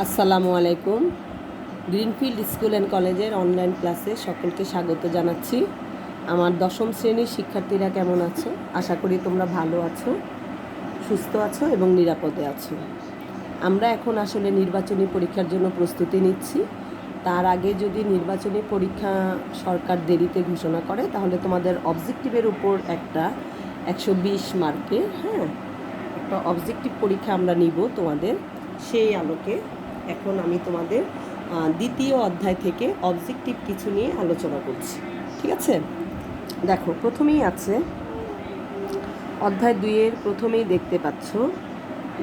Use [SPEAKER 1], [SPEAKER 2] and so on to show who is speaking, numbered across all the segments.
[SPEAKER 1] আসসালামু আলাইকুম। Greenfield school and কলেজের অনলাইন ক্লাসে সকলকে স্বাগত জানাচ্ছি। আমার দশম শ্রেণীর শিক্ষার্থীরা কেমন আছো? আশা করি তোমরা ভালো আছো, সুস্থ আছো এবং নিরাপদে আছো। আমরা এখন আসলে নির্বাচনী পরীক্ষার জন্য প্রস্তুতি নিচ্ছি। তার আগে যদি নির্বাচনী পরীক্ষা সরকার দেরিতে ঘোষণা করে, তাহলে তোমাদের অবজেক্টিভের উপর একটা 120 মার্কের একটা অবজেক্টিভ পরীক্ষা আমরা নিব তোমাদের। সেই আলোকে এখন আমি তোমাদের দ্বিতীয় অধ্যায় থেকে অবজেক্টিভ কিছু নিয়ে আলোচনা করছি। ঠিক আছে, দেখো প্রথমেই আছে অধ্যায় 2-এর প্রথমেই দেখতে পাচ্ছ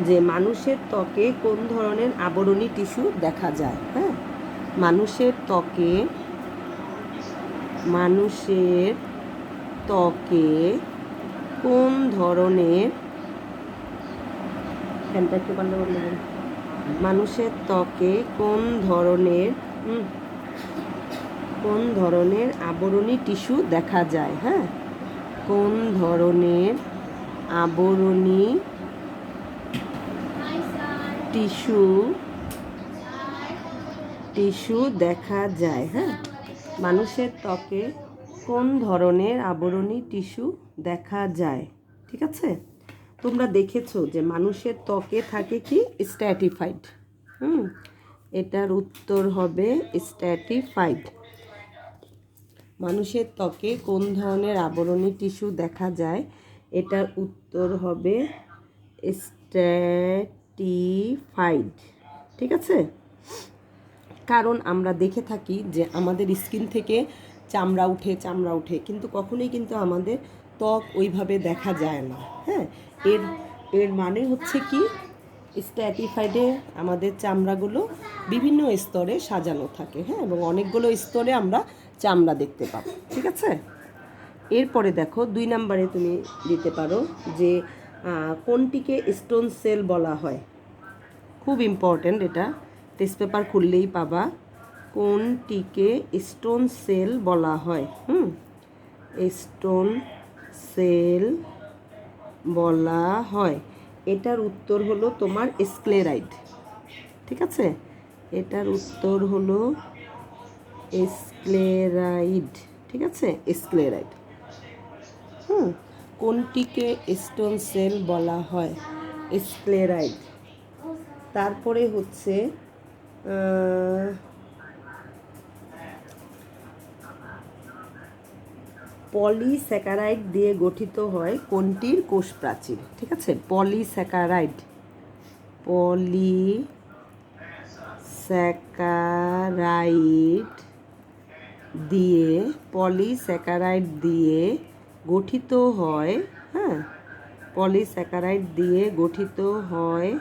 [SPEAKER 1] যে মানুষের ত্বকে কোন ধরনের আবরণী টিস্যু দেখা যায়। মানুষের ত্বকে কোন ধরনের মানুষের ত্বকে কোন ধরনের আবরণী টিস্যু দেখা যায়। কোন ধরনের আবরণী টিস্যু দেখা যায়। মানুষের ত্বকে কোন ধরনের আবরণী টিস্যু দেখা যায়। ঠিক আছে, তোমরা দেখেছো যে মানুষের ত্বকে থাকে কি? স্ট্র্যাটিফাইড। এটার উত্তর হবে স্ট্র্যাটিফাইড। মানুষের ত্বকে কোন ধরনের আবরণী টিস্যু দেখা যায়? এটার উত্তর হবে স্ট্র্যাটিফাইড। ঠিক আছে, কারণ আমরা দেখে থাকি যে আমাদের স্কিন থেকে চামড়া উঠে কিন্তু কখনোই কিন্তু আমাদের ত্বক ওইভাবে দেখা যায় না। এর মানে হচ্ছে কি, স্ট্র্যাটিফাইডে আমাদের চামড়াগুলো বিভিন্ন স্তরে সাজানো থাকে। এবং অনেকগুলো স্তরে আমরা চামড়া দেখতে পাবো। ঠিক আছে, এরপরে দেখো 2 নম্বরে তুমি দিতে পারো যে কোনটিকে স্টোন সেল বলা হয়। খুব ইম্পর্ট্যান্ট, এটা টেস্ট পেপার খুললেই পাবা। কোনটিকে স্টোন সেল বলা হয়? স্টোন সেল বলা হয়। এটার উত্তর হলো তোমার স্ক্লেরাইড। ঠিক আছে, এটার উত্তর হলো স্ক্লেরাইড। ঠিক আছে, স্ক্লেরাইড। কোনটিকে স্টোন সেল বলা হয়? স্ক্লেরাইড। তারপরে হচ্ছে পলিস্যাকারাইড দিয়ে গঠিত হয় কোনটির কোষ প্রাচীর? ঠিক আছে, পলিস্যাকারাইড দিয়ে গঠিত হয় পলিস্যাকারাইড দিয়ে গঠিত হয়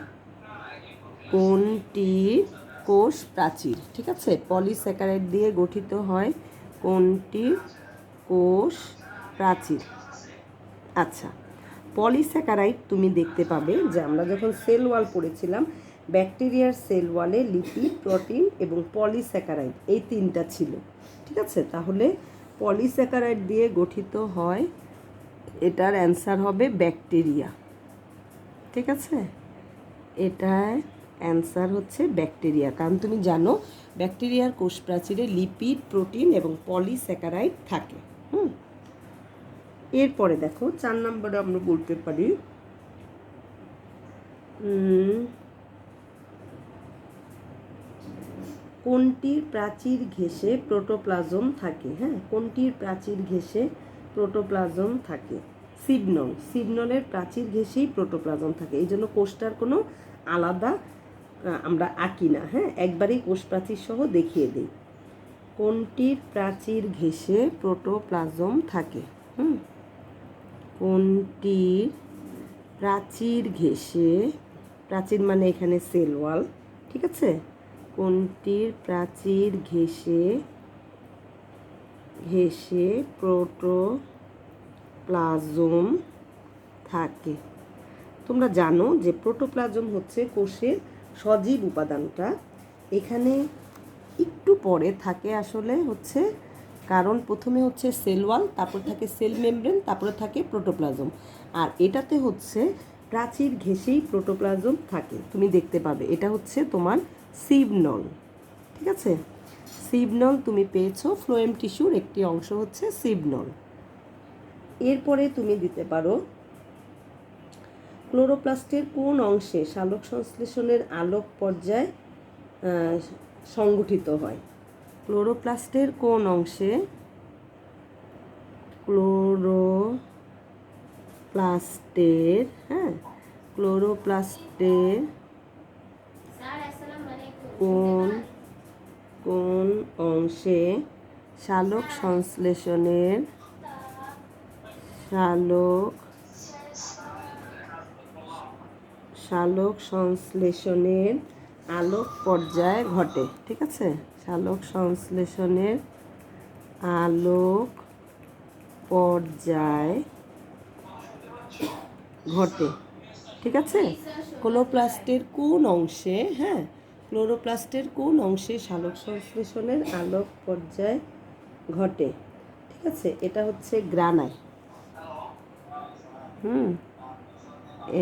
[SPEAKER 1] কোনটির কোষ প্রাচীর? ঠিক আছে, পলিস্যাকারাইড দিয়ে গঠিত হয় কোনটির কোষ প্রাচীর? আচ্ছা, পলিস্যাকারাইড তুমি দেখতে পাবে যে আমরা যখন সেল ওয়াল পড়েছিলাম, ব্যাকটেরিয়ার সেল ওয়ালে লিপিড, প্রোটিন এবং পলিস্যাকারাইড এই 3টা ছিল। ঠিক আছে, তাহলে পলিস্যাকারাইড দিয়ে গঠিত হয়, এটার অ্যান্সার হবে ব্যাকটেরিয়া। ঠিক আছে, এটার অ্যান্সার হচ্ছে ব্যাকটেরিয়া, কারণ তুমি জানো ব্যাকটেরিয়ার কোষ প্রাচীরে লিপিড, প্রোটিন এবং পলিস্যাকারাইড থাকে। এরপরে দেখো 4 নম্বরে আমরা বলতে পারি কোনটির প্রাচীর ঘেঁষে প্রোটোপ্লাজম থাকে? কোনটির প্রাচীর ঘেঁষে প্রোটোপ্লাজম থাকে? সিবনলের প্রাচীর ঘেঁষেই প্রোটোপ্লাজম থাকে। এই জন্য কোষটার কোনো আলাদা আমরা আঁকি না। একবারেই কোষ প্রাচীর সহ দেখিয়ে দিই। কোনটির প্রাচীর ঘেঁষে প্রোটোপ্লাজম থাকে? কোনটির প্রাচীর ঘেঁষে, প্রাচীর মানে এখানে সেল ওয়াল। ঠিক আছে, কোনটির প্রাচীর ঘেঁষে প্রোটোপ্লাজম থাকে? তোমরা জানো যে প্রোটোপ্লাজম হচ্ছে কোষের সজীব উপাদানটা। এখানে একটু পরে থাকে আসলে হচ্ছে, কারণ প্রথমে হচ্ছে সেল ওয়াল, তারপর থাকে সেল মেমব্রেন, তারপরে থাকে প্রোটোপ্লাজম। আর এটাতে হচ্ছে প্রাচীর ঘেঁষেই প্রোটোপ্লাজম থাকে। তুমি দেখতে পাবে এটা হচ্ছে তোমার সিবনল। ঠিক আছে, সিবনল তুমি পেয়েছো। ফ্লোয়েম টিস্যুর একটি অংশ হচ্ছে সিবনল। এরপরে তুমি দিতে পারো ক্লোরোপ্লাস্টের কোন অংশে সালোক সংশ্লেষণের আলোক পর্যায় সংগঠিত হয়? ক্লোরোপ্লাস্টের কোন অংশে ক্লোরোপ্লাস্টের ক্লোরোপ্লাস্টের কোন অংশে সালোক সংশ্লেষণের আলোক পর্যায় ঘটে? ঠিক আছে, সালোক সংশ্লেষণের আলোক পর্যায় ঘটে। ঠিক আছে, ক্লোরোপ্লাস্টের কোন অংশে ক্লোরোপ্লাস্টের কোন অংশে সালোক সংশ্লেষণের আলোক পর্যায় ঘটে? ঠিক আছে, এটা হচ্ছে গ্রানাই।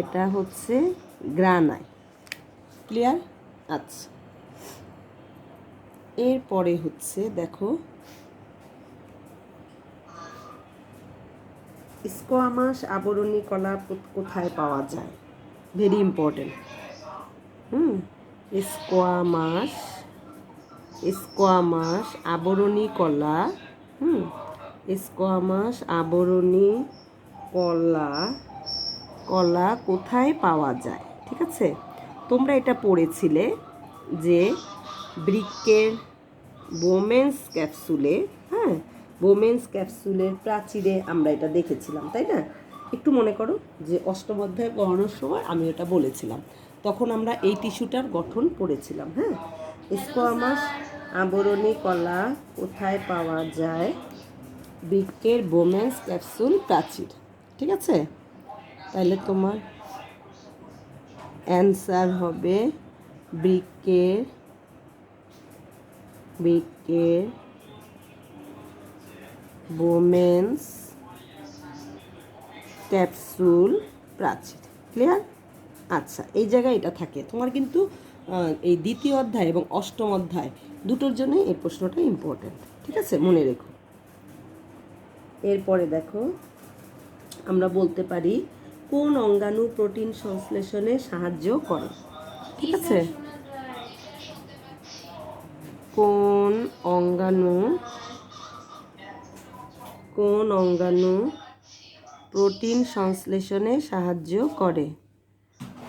[SPEAKER 1] এটা হচ্ছে গ্রানাই। ক্লিয়ার? আচ্ছা, এরপরে হচ্ছে দেখো স্কোয়ামাস আবরণী কলা কোথায় পাওয়া যায়? Very important. স্কোয়ামাস আবরণী কলা স্কোয়ামাস আবরণী কলা কোথায় পাওয়া যায়? ঠিক আছে, তোমরা এটা পড়েছিলে যে বৃক্কের বোমেন্স ক্যাপসুলের প্রাচীরে আমরা এটা দেখেছিলাম, তাই না? একটু মনে করো যে অষ্টম অধ্যায় পড়ানোর সময় আমি এটা বলেছিলাম, তখন আমরা এই টিস্যুটার গঠন পড়েছিলাম। স্কোয়ামাস আবরণী কলা কোথায় পাওয়া যায়? বৃক্কের বোমেন্স ক্যাপসুল প্রাচীর। ঠিক আছে, তাহলে তোমার অ্যান্সার হবে বৃক্কের বোমেন্স ক্যাপসুল প্রাচীর। ক্লিয়ার? আচ্ছা, এই জায়গায় এটা থাকে তোমার, কিন্তু এই দ্বিতীয় অধ্যায় এবং অষ্টম অধ্যায় দুটোর জন্যই এই প্রশ্নটা ইম্পর্টেন্ট। ঠিক আছে, মনে রেখো। এরপরে দেখো আমরা বলতে পারি কোন অঙ্গাণু প্রোটিন সংশ্লেষণে সাহায্য করে? ঠিক আছে, কোন অঙ্গাণু প্রোটিন সংশ্লেষণে সাহায্য করে?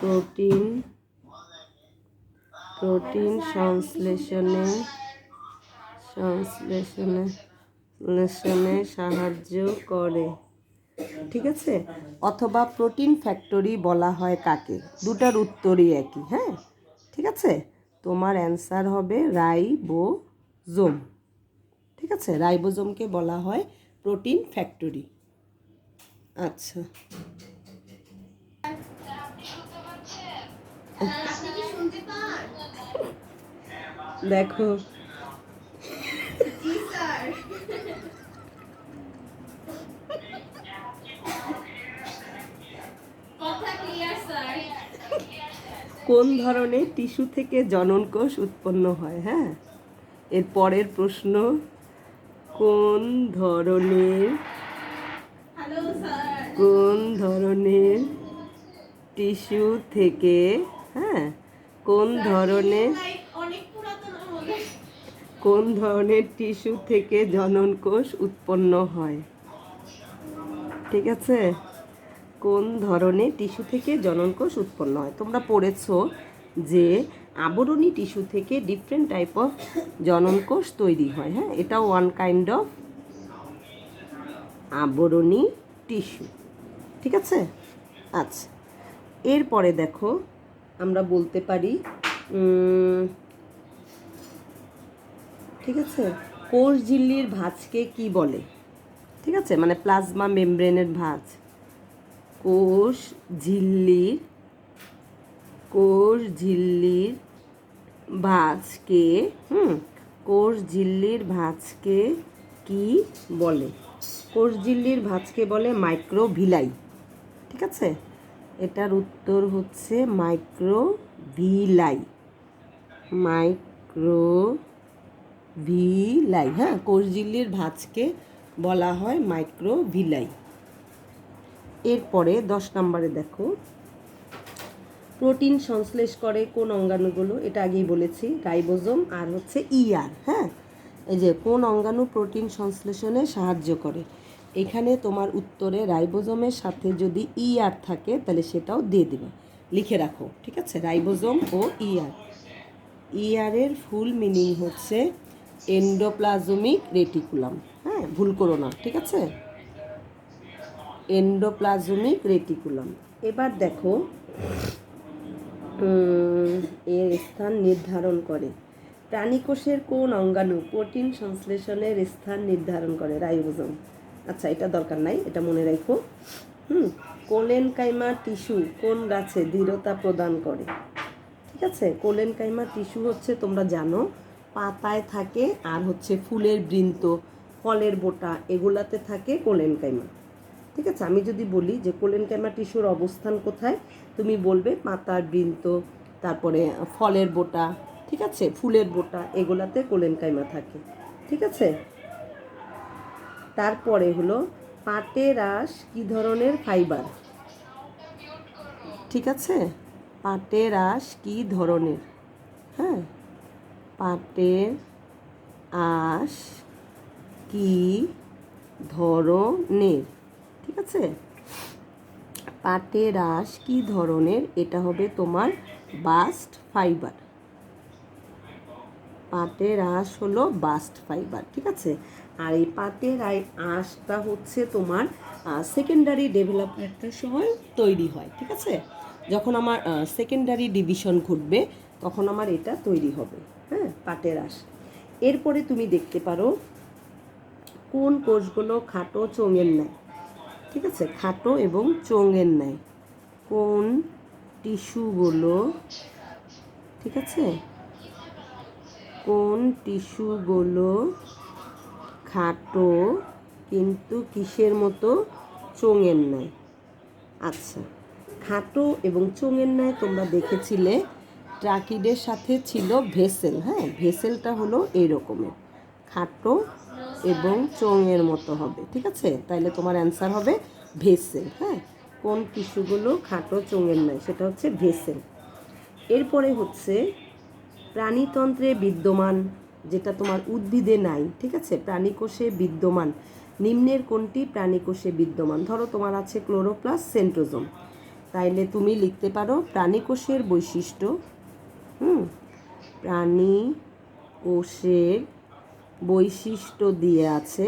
[SPEAKER 1] প্রোটিন সংশ্লেষণে সাহায্য করে। ঠিক আছে, অথবা প্রোটিন ফ্যাক্টরি বলা হয় কাকে? দুটার উত্তরই একই। ঠিক আছে, তোমার অ্যান্সার হবে রাইবোজোম। ঠিক আছে, রাইবোজোমকে বলা হয় প্রোটিন ফ্যাক্টরি। আচ্ছা, দেখো কোন ধরনের টিস্যু থেকে জনন কোষ উৎপন্ন হয়? এর পরের প্রশ্ন, কোন ধরনের টিস্যু থেকে কোন ধরনের টিস্যু থেকে জনন কোষ উৎপন্ন হয়? ঠিক আছে, কোন ধরনের টিস্যু থেকে জনন কোষ উৎপন্ন হয়? তোমরা পড়েছো যে আবরণী টিস্যু থেকে ডিফারেন্ট টাইপ অফ জনন কোষ তৈরি হয়। এটাও ওয়ান কাইন্ড অফ আবরণী টিস্যু। ঠিক আছে, আচ্ছা, এরপরে দেখো আমরা বলতে পারি ঠিক আছে, কোষ ঝিল্লির ভাঁজকে কি বলে? ঠিক আছে, মানে প্লাজমা মেমব্রেনের ভাঁজ। কোষ ঝিল্লির ভাঁজকে কি বলে? কোষ ঝিল্লির ভাঁজকে বলে মাইক্রোভিলাই। ঠিক আছে, এটার উত্তর হচ্ছে মাইক্রোভিলাই। মাইক্রোভিলাই। হ্যাঁ, কোষঝিল্লির ভাঁজকে বলা হয় মাইক্রোভিলাই। এরপরে 10 নম্বরে দেখো, প্রোটিন সংশ্লেষ করে কোন অঙ্গাণুগুলো? এটা আগেই বলেছি, রাইবোজোম আর হচ্ছে ইআর। হ্যাঁ, এই যে কোন অঙ্গাণু প্রোটিন সংশ্লেষণে সাহায্য করে, এখানে তোমার উত্তরে রাইবোজোমের সাথে যদি ইআর থাকে তাহলে সেটাও দিয়ে দিবে, লিখে রাখো। ঠিক আছে, রাইবোজোম ও ইআর। ইআরের ফুল মিনিং হচ্ছে এন্ডোপ্লাজমিক রেটিকুলাম। হ্যাঁ, ভুল করো না, ঠিক আছে, এন্ডোপ্লাজমিক রেটিকুলাম। এবার দেখো, এর স্থান নির্ধারণ করে। প্রাণীকোষের কোন অঙ্গাণু প্রোটিন সংশ্লেষণের স্থান নির্ধারণ করে? রাইবোজোম। আচ্ছা, এটা দরকার নাই, এটা মনে রাখো। কোলেনকাইমা টিস্যু কোন গাছে দৃঢ়তা প্রদান করে? ঠিক আছে, কোলেনকাইমা টিস্যু হচ্ছে, তোমরা জানো, পাতায় থাকে আর হচ্ছে ফুলের বৃন্ত, ফলের বোটা, এগুলাতে থাকে কোলেনকাইমা। ঠিক আছে, আমি যদি বলি যে কোলেনকাইমা টিস্যুর অবস্থান কোথায়, তুমি বলবে পাতার বৃন্ত, তারপরে ফলের বোটা, ঠিক আছে, ফুলের বোটা, এগুলাতে কোলেনকাইমা থাকে। ঠিক আছে, তারপরে হলো পাটের আঁশ কী ধরনের ফাইবার? ঠিক আছে, পাটের আঁশ কী ধরনের? হ্যাঁ, পাটের আঁশ কী ধরনের? ঠিক আছে, পাটের আঁশ কী ধরনের? এটা হবে তোমার বাস্ট ফাইবার। পাটের আঁশ হলো বাস্ট ফাইবার। ঠিক আছে, আর এই পাটের আঁশটা হচ্ছে তোমার সেকেন্ডারি ডেভেলপমেন্টের সময় তৈরি হয়। ঠিক আছে, যখন আমার সেকেন্ডারি ডিভিশন ঘটবে তখন আমার এটা তৈরি হবে। হ্যাঁ, পাটের আঁশ। এরপরে তুমি দেখতে পারো কোন কোষগুলো খাটো চোঙের ন্যায়? ঠিক আছে, খাটো এবং চোঙের ন্যায় কোন টিস্যুগুলো? ঠিক আছে, কোন টিস্যুগুলো খাটো কিন্তু কিসের মতো? চোঙের ন্যায়। আচ্ছা, খাটো এবং চোঙের ন্যায় তোমরা দেখেছিলে ট্রাকিডের সাথে ছিল ভেসেল। হ্যাঁ, ভেসেলটা হলো এই রকমের, খাটো এবং চোঙের মতো হবে। ঠিক আছে, তাইলে তোমার অ্যান্সার হবে ভেসেল। হ্যাঁ, কোন টিস্যুগুলো খাটো চোঙের ন্যায়, সেটা হচ্ছে ভেসেল। এরপরে হচ্ছে প্রাণীতন্ত্রে বিদ্যমান, যেটা তোমার উদ্ভিদে নাই। ঠিক আছে, প্রাণীকোষে বিদ্যমান নিম্নের কোনটি প্রাণীকোষে বিদ্যমান? ধরো তোমার আছে ক্লোরোপ্লাস্ট, সেন্ট্রোজোম, তাইলে তুমি লিখতে পারো প্রাণীকোষের বৈশিষ্ট্য। প্রাণীকোষের বৈশিষ্ট্য দিয়ে আছে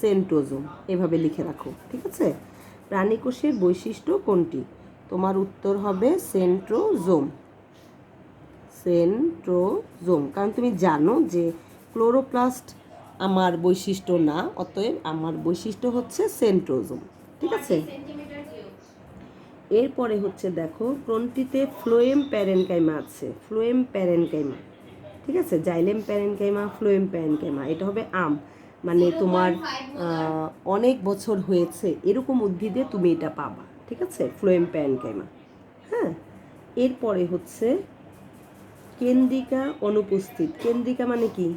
[SPEAKER 1] সেন্ট্রোজোম, এভাবে লিখে রাখো। ঠিক আছে, প্রাণীকোষের বৈশিষ্ট্য কোনটি? তোমার উত্তর হবে সেন্ট্রোজোম। সেন্ট্রোজোম, কারণ তুমি জানো যে ক্লোরোপ্লাস্ট আমার বৈশিষ্ট্য না, অতএব আমার বৈশিষ্ট্য হচ্ছে সেন্ট্রোজোম। ঠিক আছে, এরপরে হচ্ছে দেখো কোনটিতে ফ্লোয়েম প্যারেনকাইমা আছে? Phloem parenchyma. ঠিক আছে, জাইলেম প্যারেনকাইমা, ফ্লোয়েম প্যারেনকাইমা, এটা হবে আম, মানে তোমার অনেক বছর হয়েছে এরকম উদ্ভিদে তুমি এটা পাবা। ঠিক আছে, ফ্লোয়েম প্যারেনকাইমা। হ্যাঁ, এরপরে হচ্ছে কেন্দ্রিকা অনুপস্থিত। কেন্দ্রিকা মানে কি?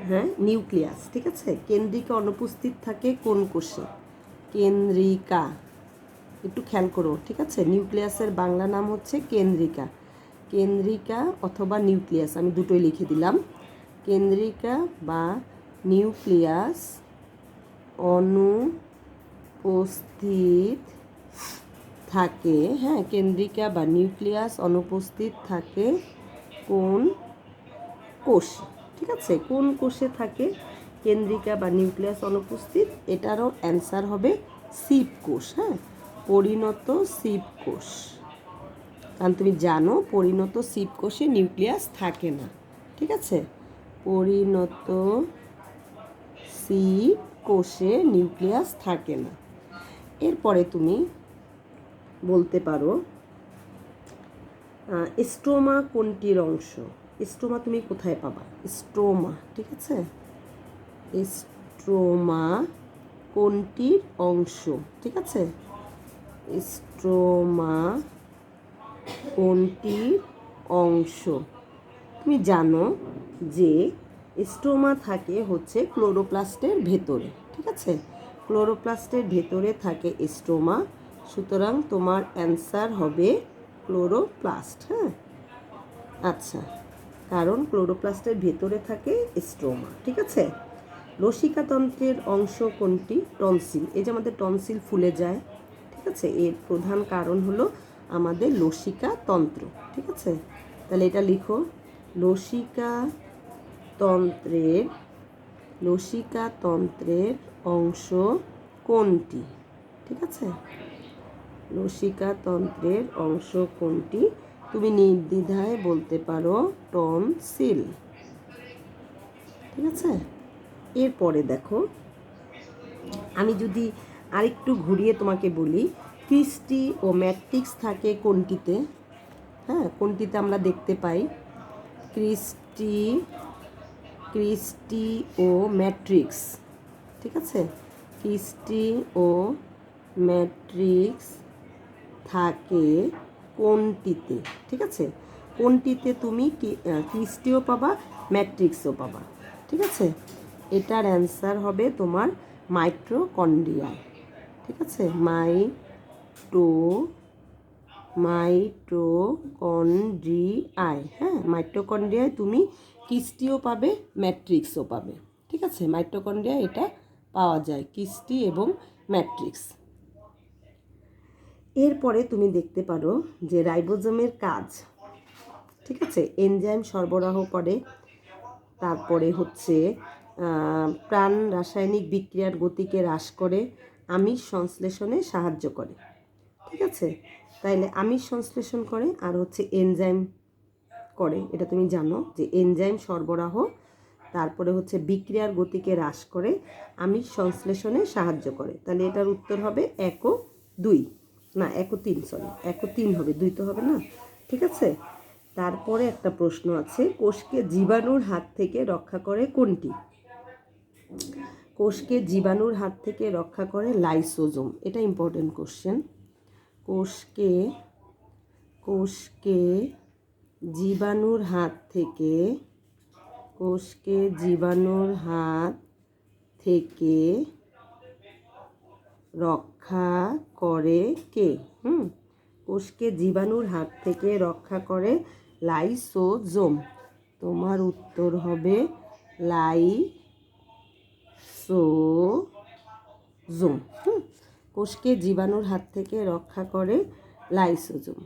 [SPEAKER 1] হ্যাঁ, নিউক্লিয়াস। ঠিক আছে, কেন্দ্রিকা অনুপস্থিত থাকে কোন কোষে? কেন্দ্রিকা, একটু খেয়াল করো। ঠিক আছে, নিউক্লিয়াসের বাংলা নাম হচ্ছে কেন্দ্রিকা। কেন্দ্রিকা অথবা নিউক্লিয়াস, আমি দুটোই লিখে দিলাম। কেন্দ্রিকা বা নিউক্লিয়াস অনুপস্থিত থাকে। হ্যাঁ, কেন্দ্রিকা বা নিউক্লিয়াস অনুপস্থিত থাকে কোন কোষ? ঠিক আছে, কোন কোষে থাকে কেন্দ্রিকা বা নিউক্লিয়াস অনুপস্থিত? এটারও অ্যান্সার হবে সিপ কোষ। হ্যাঁ, পরিণত সিপ কোষ, কারণ তুমি জানো পরিণত সিপ কোষে নিউক্লিয়াস থাকে না। ঠিক আছে, পরিণত সিপ কোষে নিউক্লিয়াস থাকে না। এরপরে তুমি বলতে পারো স্ট্রোমা কোনটির অংশ? স্ট্রোমা তুমি কোথায় পাবা? স্ট্রোমা, ঠিক আছে, স্ট্রোমা কোনটির অংশ? ঠিক আছে, স্ট্রোমা কোনটির অংশ। তুমি জানো যে স্ট্রোমা থাকে হচ্ছে ক্লোরোপ্লাস্টের ভেতরে, ঠিক আছে? ক্লোরোপ্লাস্টের ভেতরে থাকে স্ট্রোমা, সুতরাং তোমার অ্যান্সার হবে ক্লোরোপ্লাস্ট। হ্যাঁ, আচ্ছা, কারণ ক্লোরোপ্লাস্টের ভেতরে থাকে স্ট্রোমা, ঠিক আছে? লসিকাতন্ত্রের অংশ কোনটি? টনসিল। এই যে আমাদের টনসিল ফুলে যায়, ঠিক আছে, এর প্রধান কারণ হলো আমাদের লসিকাতন্ত্র, ঠিক আছে? তাহলে এটা লিখো, লসিকাতন্ত্রের লসিকাতন্ত্রের অংশ কোনটি? ঠিক আছে, লসিকাতন্ত্রের অংশ কোনটি? তুমি নির্দ্বিধায় বলতে পারো টনসিল, ঠিক আছে? এরপরে দেখো, আমি যদি আরেকটু ঘুরিয়ে তোমাকে বলি, ক্রিস্টি ও ম্যাট্রিক্স থাকে কোনটিতে? হ্যাঁ, কোনটিতে আমরা দেখতে পাই ক্রিস্টি ও ম্যাট্রিক্স, ঠিক আছে? ক্রিস্টি ও ম্যাট্রিক্স থাকে কোনটিতে? ঠিক আছে, কোনটিতে তুমি ক্রিস্টিও পাবা, ম্যাট্রিক্সও পাবা, ঠিক আছে? এটার অ্যান্সার হবে তোমার মাইটোকন্ড্রিয়ায়, ঠিক আছে? মাইটোকন্ড্রিয়ায়, হ্যাঁ, মাইটোকন্ড্রিয়ায় তুমি ক্রিস্টিও পাবে, ম্যাট্রিক্সও পাবে, ঠিক আছে? মাইটোকন্ড্রিয়ায় এটা পাওয়া যায়, ক্রিস্টি এবং ম্যাট্রিক্স। এরপরে তুমি দেখতে পারো যে রাইবোজোমের কাজ, ঠিক আছে, এনজাইম সরবরাহ করে, তারপরে হচ্ছে প্রাণ রাসায়নিক বিক্রিয়ার গতিকে হ্রাস করে, আমিষ সংশ্লেষণে সাহায্য করে, ঠিক আছে? তাইলে আমিষ সংশ্লেষণ করে আর হচ্ছে এনজাইম করে, এটা তুমি জানো যে এনজাইম সরবরাহ, তারপরে হচ্ছে বিক্রিয়ার গতিকে হ্রাস করে, আমিষ সংশ্লেষণে সাহায্য করে। তাহলে এটার উত্তর হবে 1 ও 2, না 1 ও 3, সরি 1 ও 3 হবে, 2 তো হবে না, ঠিক আছে? তারপরে একটা প্রশ্ন আছে, কোষকে জীবাণুর হাত থেকে রক্ষা করে কোনটি? কোষকে জীবাণুর হাত থেকে রক্ষা করে লাইসোজোম। এটা ইম্পর্টেন্ট কোশ্চেন। কোষকে জীবাণুর হাত থেকে রক্ষা করে কে? কোষকে জীবাণুর হাত থেকে রক্ষা করে লাইসোজোম। তোমার উত্তর হবে লাইসোজোম। কোষকে জীবাণুর হাত থেকে রক্ষা করে লাইসোজোম।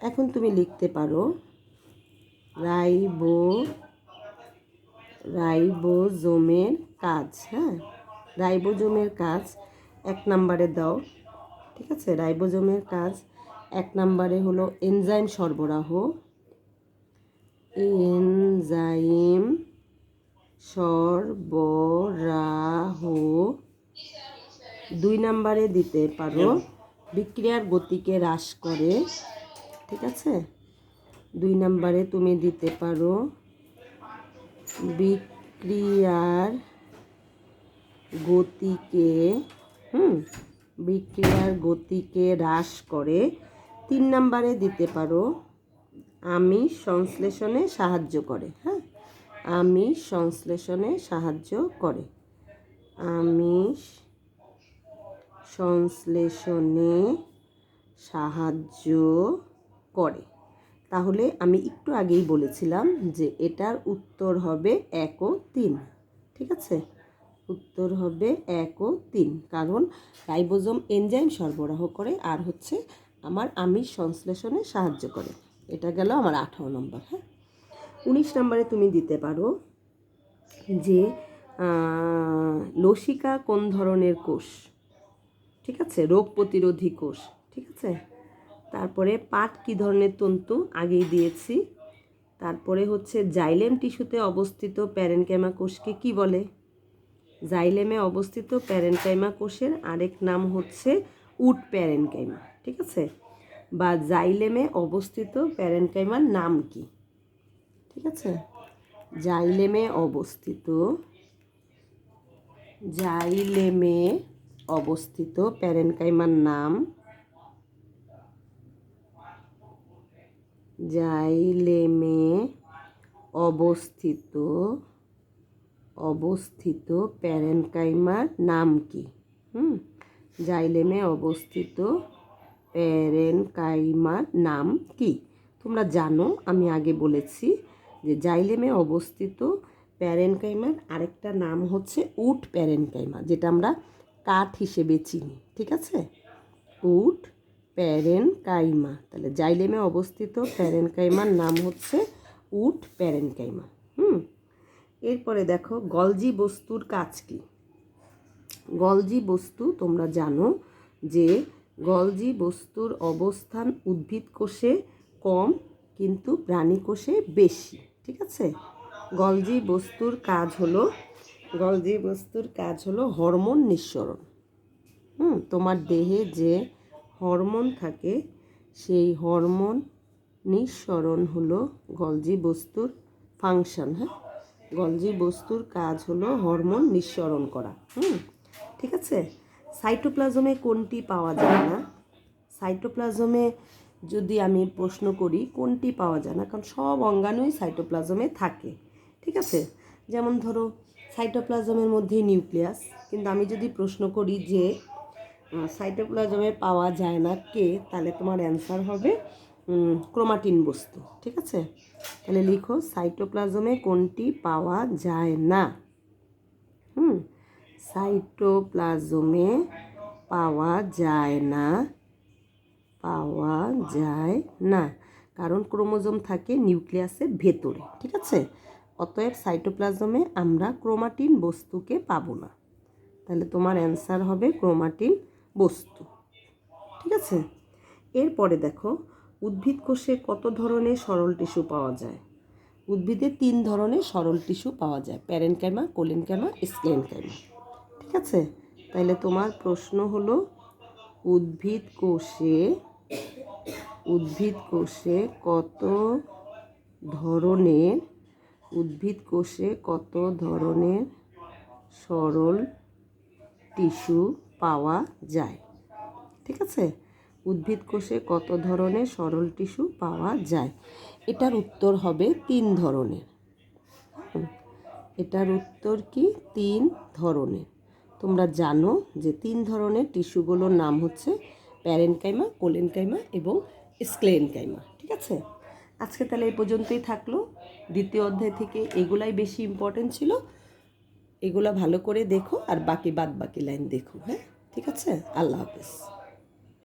[SPEAKER 1] এখন তুমি লিখতে পারো রাইবোজোমের কাজ। হ্যাঁ, রাইবোজোমের কাজ 1 নম্বরে দাও, ঠিক আছে? রাইবোজোমের কাজ 1 নম্বরে হলো এনজাইম সরবরাহ। 2 নম্বরে দিতে পারো বিক্রিয়ার গতিকে হ্রাস করে, ঠিক আছে? 2 নম্বরে তুমি দিতে পারো বিক্রিয়ার গতিকে হ্রাস করে। 3 নম্বরে দিতে পারো আমিষ সংশ্লেষণে সাহায্য করে। হ্যাঁ, আমিষ সংশ্লেষণে সাহায্য করে। আমিষ সংশ্লেষণে সাহায্য করে। তাহলে আমি একটু আগেই বলেছিলাম যে এটার উত্তর হবে 1 ও 3, ঠিক আছে? উত্তর হবে 1 ও 3, কারণ রাইবোজোম এনজাইম সরবরাহ করে আর হচ্ছে আমার আমিষ সংশ্লেষণে সাহায্য করে। এটা গেল আমার 18 নম্বর। হ্যাঁ, 19 নম্বরে তুমি দিতে পারো যে লসিকা কোন ধরনের কোষ? ঠিক আছে, রোগ প্রতিরোধী কোষ, ঠিক আছে? তারপরে পাট কী ধরনের তন্তু? আগেই দিয়েছি। তারপরে হচ্ছে জাইলেম টিস্যুতে অবস্থিত প্যারেনকাইমা কোষকে কি বলে? জাইলেমে অবস্থিত প্যারেনকাইমা কোষের আরেক নাম হচ্ছে উড প্যারেনকাইমা, ঠিক আছে? বা জাইলেমে অবস্থিত প্যারেনকাইমার নাম কি? ঠিক আছে, জাইলেমে অবস্থিত প্যারেনকাইমার নাম জাইলেমে অবস্থিত প্যারেনকাইমার নাম কি? জাইলেমে অবস্থিত প্যারেনকাইমার নাম কি? তোমরা জানো, আমি আগে বলেছি যে জাইলেমে অবস্থিত প্যারেনকাইমার আরেকটা নাম হচ্ছে উট প্যারেনকাইমা, যেটা আমরা কাঠ হিসেবে চিনি। ঠিক আছে, উট প্যারেনকাইমা। তাহলে জাইলেমে অবস্থিত প্যারেনকাইমার নাম হচ্ছে উট প্যারেনকাইমা। এরপরে দেখো, গলজি বস্তুর কাজ কি? গলজি বস্তু তোমরা জানো যে গলজি বস্তুর অবস্থান উদ্ভিদ কোষে কম কিন্তু প্রাণী কোষে বেশি। ঠিক আছে, গলজি বস্তুর কাজ হলো হরমোন নিঃসরণ। তোমার দেহে যে হরমোন থাকে সেই হরমোন নিঃসরণ হলো গলজি বস্তুর ফাংশন। গলজি বস্তুর কাজ হলো হরমোন নিঃসরণ করা। ঠিক আছে, সাইটোপ্লাজমে কোনটি পাওয়া যায় না? সাইটোপ্লাজমে যদি আমি প্রশ্ন করি কোনটি পাওয়া যায় না, কারণ সব অঙ্গাণুই সাইটোপ্লাজমে থাকে। ঠিক আছে, যেমন ধরো সাইটোপ্লাজমের মধ্যে নিউক্লিয়াস, কিন্তু আমি যদি প্রশ্ন করি যে সাইটোপ্লাজমে পাওয়া যায় না কে, তাহলে তোমার অ্যান্সার হবে ক্রোমাটিন বস্তু। ঠিক আছে, তাহলে লিখো সাইটোপ্লাজমে কোনটি পাওয়া যায় না? সাইটোপ্লাজমে পাওয়া যায় না, কারণ ক্রোমোজোম থাকে নিউক্লিয়াসের ভেতরে। ঠিক আছে, অতএব সাইটোপ্লাজমে আমরা ক্রোমাটিন বস্তুকে পাবো না। তাহলে তোমার অ্যান্সার হবে ক্রোমাটিন বস্তু। ঠিক আছে, এরপরে দেখো, উদ্ভিদ কোষে কত ধরনের সরল টিস্যু পাওয়া যায়? উদ্ভিদে 3 ধরনের সরল টিস্যু পাওয়া যায়, প্যারেনকাইমা, কোলেনকাইমা, স্ক্লেনকাইমা। ঠিক আছে, তাহলে তোমার প্রশ্ন হলো উদ্ভিদ কোষে কত ধরনের সরল টিস্যু পাওয়া যায়? ঠিক আছে, উদ্ভিদ কোষে কত ধরনের সরল টিস্যু পাওয়া যায়? এটার উত্তর হবে 3 ধরনের। এটার উত্তর কি? 3 ধরনের। তোমরা জানো যে 3 ধরনের টিস্যুগুলোর নাম হচ্ছে প্যারেনকাইমা, কোলেনকাইমা এবং স্ক্লেনকাইমা। ঠিক আছে, আজকে তাহলে এই পর্যন্তই থাকলো। দ্বিতীয় অধ্যায় থেকে এগুলাই বেশি ইম্পর্টেন্ট ছিল, এগুলা ভালো করে দেখো আর বাকি লাইন দেখো। ঠিক আছে, আল্লাহ হাফেজ।